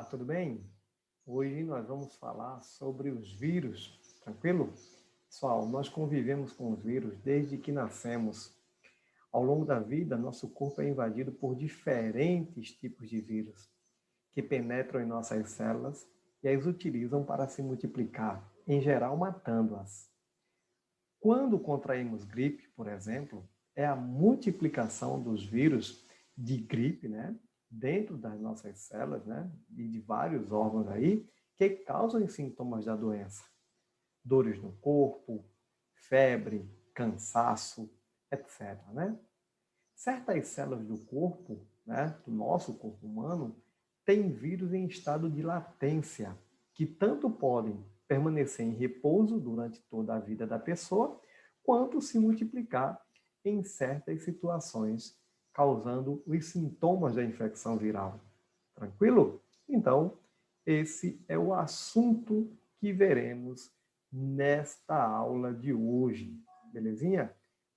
Olá, tudo bem? Hoje nós vamos falar sobre os vírus, tranquilo? Pessoal, nós convivemos com os vírus desde que nascemos. Ao longo da vida, nosso corpo é invadido por diferentes tipos de vírus que penetram em nossas células e as utilizam para se multiplicar, em geral matando-as. Quando contraímos gripe, por exemplo, é a multiplicação dos vírus de gripe, né, dentro das nossas células, né, e de vários órgãos aí, que causam os sintomas da doença. Dores no corpo, febre, cansaço, etc. Né? Certas células do corpo, né, do nosso corpo humano, têm vírus em estado de latência, que tanto podem permanecer em repouso durante toda a vida da pessoa, quanto se multiplicar em certas situações, causando os sintomas da infecção viral. Tranquilo? Então, esse é o assunto que veremos nesta aula de hoje. Belezinha?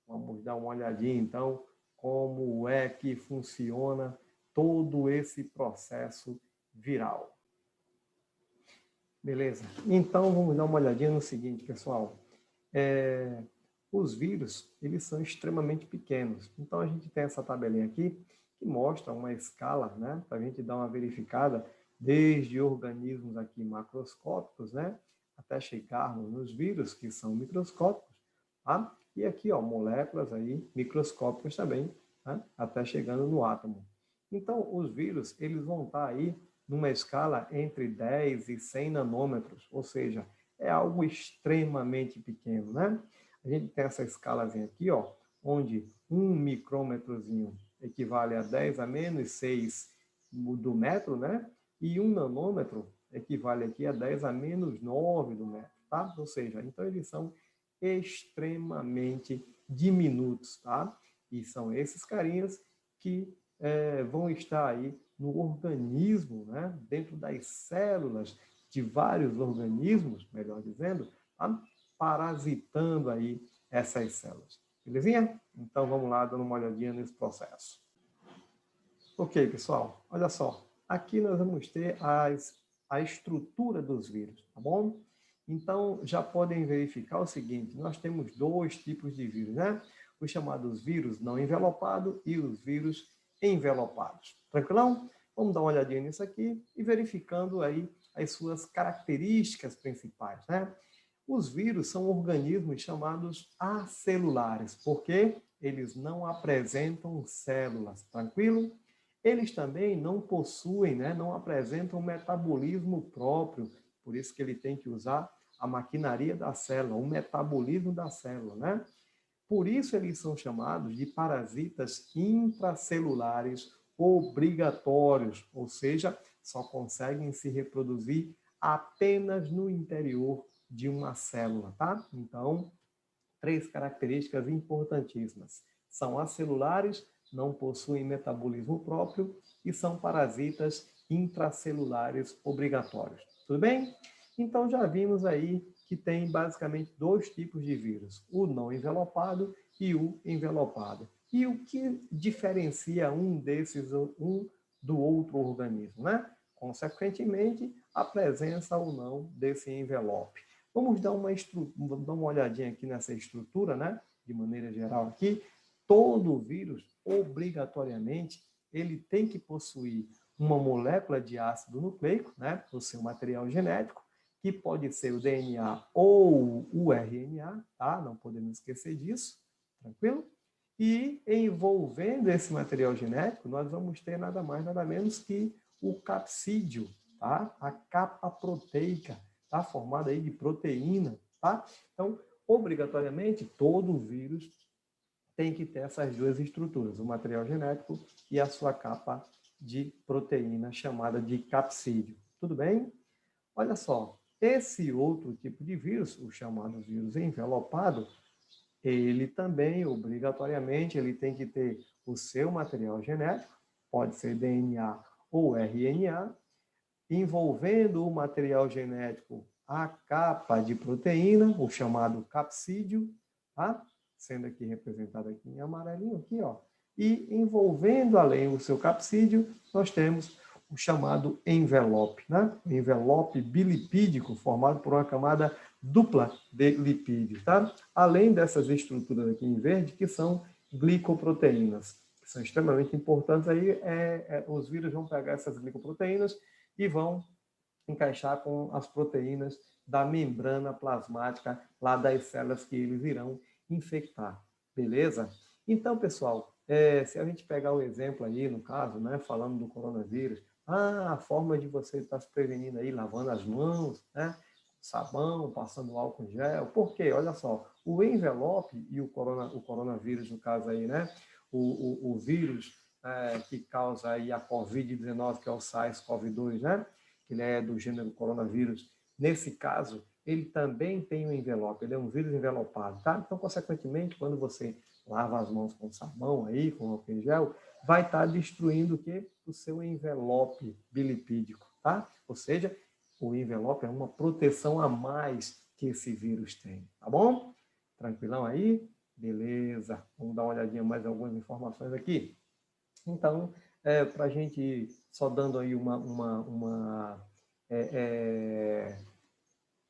Vamos dar uma olhadinha, então, como é que funciona todo esse processo viral. Beleza? Então, vamos dar uma olhadinha no seguinte, pessoal. Os vírus, eles são extremamente pequenos. Então, a gente tem essa tabelinha aqui que mostra uma escala, né, para a gente dar uma verificada desde organismos aqui macroscópicos, né, até chegarmos nos vírus, que são microscópicos, tá? E aqui, ó, moléculas aí microscópicas também, tá? Até chegando no átomo. Então, os vírus, eles vão estar aí numa escala entre 10 e 100 nanômetros, ou seja, é algo extremamente pequeno, né? A gente tem essa escalazinha aqui, ó, onde 1 micrômetrozinho equivale a 10 a menos 6 do metro, né? E 1 nanômetro equivale aqui a 10 a menos 9 do metro, tá? Ou seja, então eles são extremamente diminutos, tá? E são esses carinhas que vão estar aí no organismo, né? Dentro das células de vários organismos, melhor dizendo, tá? Parasitando aí essas células. Belezinha? Então vamos lá, dando uma olhadinha nesse processo. Ok, pessoal, olha só. Aqui nós vamos ter a estrutura dos vírus, tá bom? Então, já podem verificar o seguinte, nós temos dois tipos de vírus, né? Os chamados vírus não envelopados e os vírus envelopados. Tranquilão? Vamos dar uma olhadinha nisso aqui e verificando aí as suas características principais, né? Os vírus são organismos chamados acelulares, porque eles não apresentam células, tranquilo? Eles também não possuem, né, não apresentam um metabolismo próprio, por isso que ele tem que usar a maquinaria da célula, o metabolismo da célula, né? Por isso eles são chamados de parasitas intracelulares obrigatórios, ou seja, só conseguem se reproduzir apenas no interior de uma célula, tá? Então, 3 características importantíssimas. São acelulares, não possuem metabolismo próprio e são parasitas intracelulares obrigatórios. Tudo bem? Então, já vimos aí que tem basicamente 2 tipos de vírus, o não envelopado e o envelopado. E o que diferencia um desses um do outro organismo, né? Consequentemente, a presença ou não desse envelope. Vamos dar uma olhadinha aqui nessa estrutura, né? De maneira geral aqui. Todo vírus, obrigatoriamente, ele tem que possuir uma molécula de ácido nucleico, né? O seu material genético, que pode ser o DNA ou o RNA, tá? Não podemos esquecer disso, tranquilo? E envolvendo esse material genético, nós vamos ter nada mais, nada menos que o capsídeo, tá? A capa proteica, tá? Formada aí de proteína, tá? Então, obrigatoriamente, todo vírus tem que ter essas duas estruturas, o material genético e a sua capa de proteína, chamada de capsídeo. Tudo bem? Olha só, esse outro tipo de vírus, o chamado vírus envelopado, ele também, obrigatoriamente, ele tem que ter o seu material genético, pode ser DNA ou RNA, envolvendo o material genético a capa de proteína, o chamado capsídeo, tá? Sendo aqui representado aqui em amarelinho, aqui, ó. E envolvendo além o seu capsídeo, nós temos o chamado envelope, né? O envelope bilipídico formado por uma camada dupla de lipídios, tá? Além dessas estruturas aqui em verde, que são glicoproteínas, que são extremamente importantes. Aí os vírus vão pegar essas glicoproteínas e vão encaixar com as proteínas da membrana plasmática lá das células que eles irão infectar, beleza? Então, pessoal, se a gente pegar o exemplo aí, no caso, né, falando do coronavírus, a forma de você estar se prevenindo aí, lavando as mãos, né, sabão, passando álcool em gel. Por quê? Olha só, o envelope e o coronavírus, no caso aí, né, o vírus que causa aí a Covid-19, que é o SARS-CoV-2, né, que ele é do gênero coronavírus, nesse caso, ele também tem um envelope, ele é um vírus envelopado, tá? Então, consequentemente, quando você lava as mãos com sabão aí, com álcool em gel, vai estar destruindo o quê? O seu envelope bilipídico, tá? Ou seja, o envelope é uma proteção a mais que esse vírus tem, tá bom? Tranquilão aí? Beleza. Vamos dar uma olhadinha mais algumas informações aqui. Então, para a gente só dando aí uma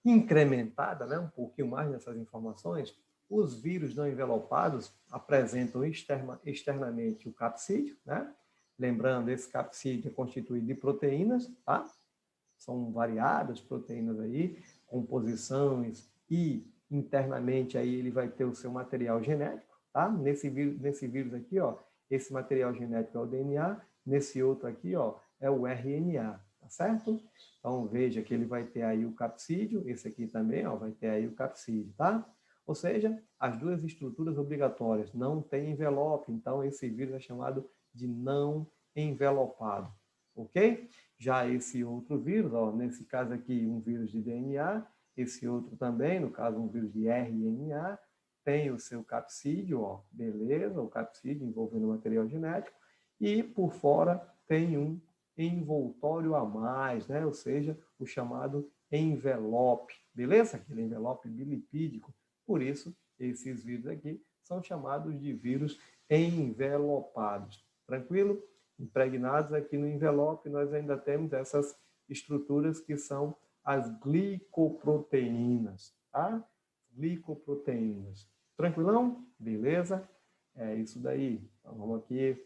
incrementada, né, um pouquinho mais nessas informações, os vírus não envelopados apresentam externamente o capsídeo, né? Lembrando, esse capsídeo é constituído de proteínas, tá? São variadas proteínas aí, composições, e internamente aí ele vai ter o seu material genético, tá? Nesse vírus aqui, ó, esse material genético é o DNA, nesse outro aqui, ó, é o RNA, tá certo? Então veja que ele vai ter aí o capsídeo, esse aqui também, ó, vai ter aí o capsídeo, tá? Ou seja, as duas estruturas obrigatórias não tem envelope, então esse vírus é chamado de não envelopado, ok? Já esse outro vírus, ó, nesse caso aqui, um vírus de DNA, esse outro também, no caso, um vírus de RNA, tem o seu capsídeo, ó, beleza, o capsídeo envolvendo material genético, e por fora tem um envoltório a mais, né? Ou seja, o chamado envelope, beleza? Aquele envelope bilipídico. Por isso, esses vírus aqui são chamados de vírus envelopados. Tranquilo? Impregnados aqui no envelope, nós ainda temos essas estruturas que são as glicoproteínas, tá? Glicoproteínas. Tranquilão? Beleza? É isso daí. Então, vamos aqui.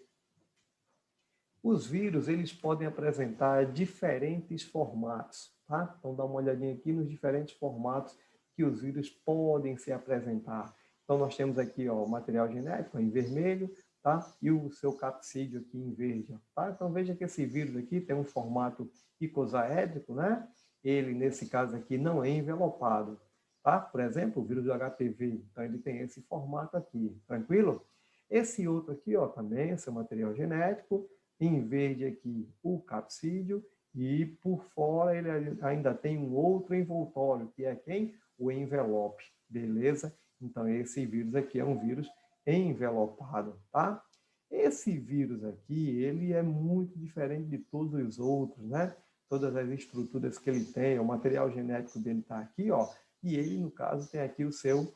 Os vírus, eles podem apresentar diferentes formatos, tá? Então, dá uma olhadinha aqui nos diferentes formatos que os vírus podem se apresentar. Então, nós temos aqui, ó, o material genético em vermelho, tá? E o seu capsídeo aqui em verde, tá? Então, veja que esse vírus aqui tem um formato icosaédrico, né? Ele, nesse caso aqui, não é envelopado, tá? Por exemplo, o vírus do HPV, então ele tem esse formato aqui, tranquilo? Esse outro aqui, ó, também é seu material genético, em verde aqui o capsídeo, e por fora ele ainda tem um outro envoltório, que é quem? O envelope, beleza? Então, esse vírus aqui é um vírus envelopado, tá? Esse vírus aqui, ele é muito diferente de todos os outros, né? Todas as estruturas que ele tem, o material genético dele está aqui, ó, e ele, no caso, tem aqui o seu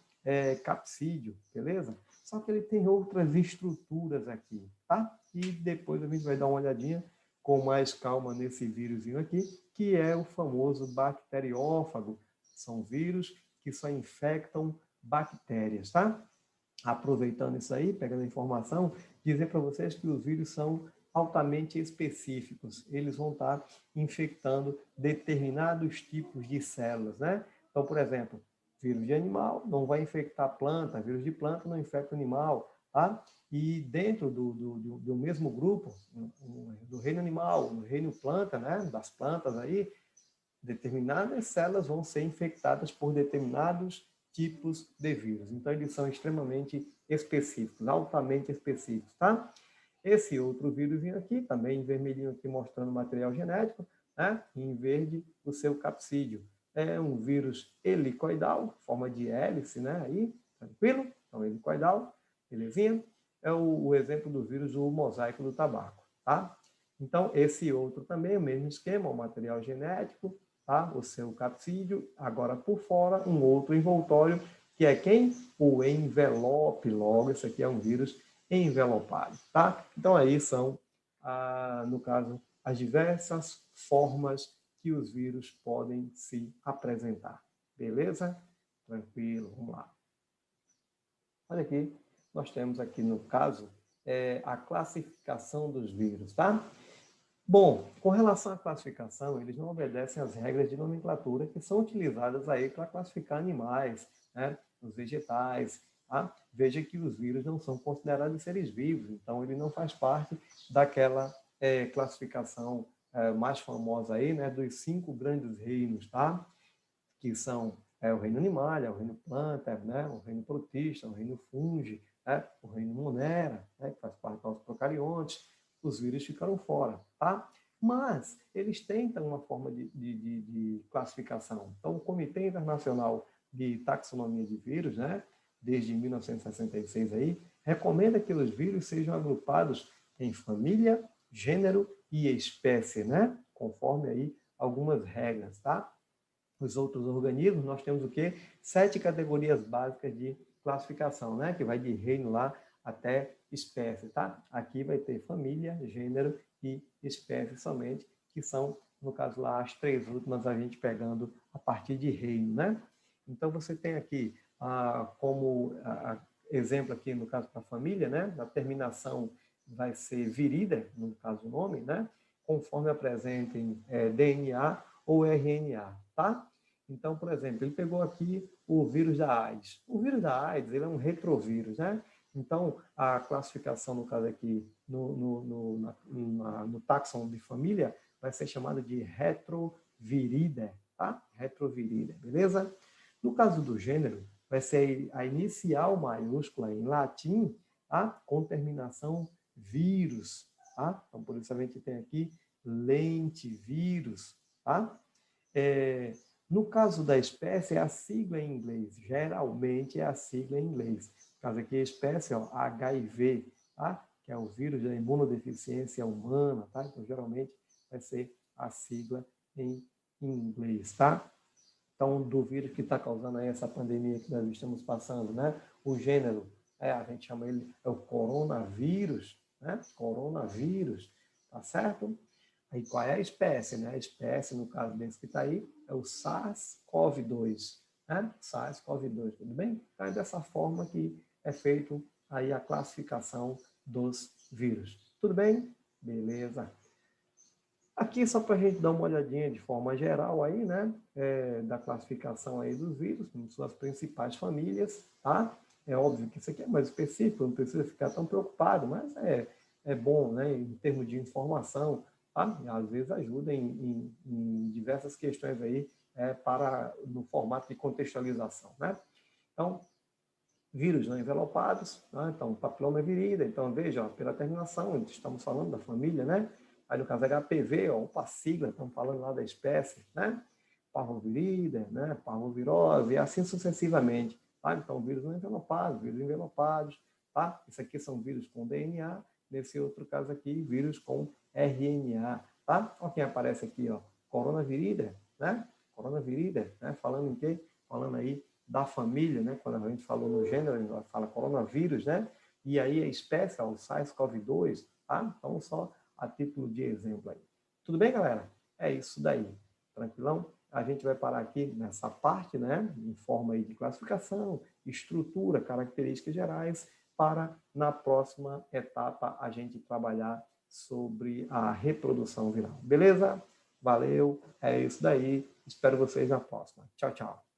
capsídeo, beleza? Só que ele tem outras estruturas aqui, tá? E depois a gente vai dar uma olhadinha com mais calma nesse vírusinho aqui, que é o famoso bacteriófago. São vírus que só infectam bactérias, tá? Aproveitando isso aí, pegando a informação, dizer para vocês que os vírus são altamente específicos. Eles vão estar infectando determinados tipos de células, né? Então, por exemplo, vírus de animal não vai infectar planta, vírus de planta não infecta animal, tá? E dentro do mesmo grupo, do reino animal, no reino planta, né? Das plantas aí, determinadas células vão ser infectadas por determinados tipos de vírus. Então, eles são extremamente específicos, altamente específicos, tá? Esse outro vírus aqui, também em vermelhinho aqui mostrando material genético, né? Em verde o seu capsídeo. É um vírus helicoidal, forma de hélice, né? Aí, tranquilo? Então, helicoidal, belezinha? É o exemplo do vírus do mosaico do tabaco, tá? Então, esse outro também, o mesmo esquema, o material genético, tá? O seu capsídeo, agora por fora, um outro envoltório, que é quem? O envelope, logo, esse aqui é um vírus envelopado, tá? Então, aí são, no caso, as diversas formas que os vírus podem se apresentar. Beleza? Tranquilo, vamos lá. Olha aqui, nós temos aqui no caso a classificação dos vírus, tá? Bom, com relação à classificação, eles não obedecem às regras de nomenclatura que são utilizadas aí para classificar animais, né? Os vegetais, tá? Veja que os vírus não são considerados seres vivos, então ele não faz parte daquela classificação mais famosa aí, né? Dos 5 grandes reinos, tá? Que são o reino animal, o reino planta, né? O reino protista, o reino fungi, né? O reino monera, né? Que faz parte dos procariontes. Os vírus ficaram fora, tá? Mas eles tentam uma forma de classificação. Então, o Comitê Internacional de Taxonomia de Vírus, né? Desde 1966 aí, recomenda que os vírus sejam agrupados em família, gênero e espécie, né? Conforme aí algumas regras, tá? Os outros organismos, nós temos o quê? 7 categorias básicas de classificação, né? Que vai de reino lá até espécie, tá? Aqui vai ter família, gênero e espécie somente, que são, no caso lá, as 3 últimas, a gente pegando a partir de reino, né? Então, você tem aqui, como exemplo aqui, no caso para a família, né? A terminação vai ser virida, no caso o nome, né? Conforme apresentem DNA ou RNA, tá? Então, por exemplo, ele pegou aqui o vírus da AIDS. O vírus da AIDS, ele é um retrovírus, né? Então, a classificação, no caso aqui, no táxon de família, vai ser chamada de retroviridae, tá? Retroviridae, beleza? No caso do gênero, vai ser a inicial maiúscula em latim, tá? Com terminação vírus, tá? Então, por isso a gente tem aqui lentivírus, tá? No caso da espécie, é a sigla em inglês. Geralmente é a sigla em inglês. No caso aqui, a espécie, ó, HIV, tá? Que é o vírus da imunodeficiência humana, tá? Então, geralmente, vai ser a sigla em inglês, tá? Então, do vírus que está causando aí essa pandemia que nós estamos passando, né? O gênero, a gente chama ele, é o coronavírus, né? Coronavírus, tá certo? Aí, qual é a espécie, né? A espécie, no caso desse que está aí, é o SARS-CoV-2, né? SARS-CoV-2, tudo bem? Então, é dessa forma que é feito aí a classificação dos vírus. Tudo bem? Beleza. Aqui, só para a gente dar uma olhadinha de forma geral aí, né? Da classificação aí dos vírus, com suas principais famílias, tá? É óbvio que isso aqui é mais específico, não precisa ficar tão preocupado, mas é bom, né? Em termos de informação, tá? Às vezes ajuda em diversas questões aí no formato de contextualização, né? Então, vírus não envelopados, né? Então, papiloma virida, então veja, ó, pela terminação, estamos falando da família, né? Aí no caso HPV, ó, opa, sigla, estamos falando lá da espécie, né? Parvovirida, né? Parvovirose, e assim sucessivamente, tá? Então, vírus não envelopados, vírus envelopados, tá? Isso aqui são vírus com DNA, nesse outro caso aqui, vírus com RNA, tá? Olha quem aparece aqui, ó, coronavirida, né? Coronavirida, né? Falando em quê? Falando aí da família, né? Quando a gente falou no gênero, a gente fala coronavírus, né? E aí a espécie, o SARS-CoV-2, tá? Então, só a título de exemplo aí. Tudo bem, galera? É isso daí. Tranquilão? A gente vai parar aqui nessa parte, né? Em forma aí de classificação, estrutura, características gerais, para na próxima etapa a gente trabalhar sobre a reprodução viral. Beleza? Valeu, é isso daí. Espero vocês na próxima. Tchau, tchau.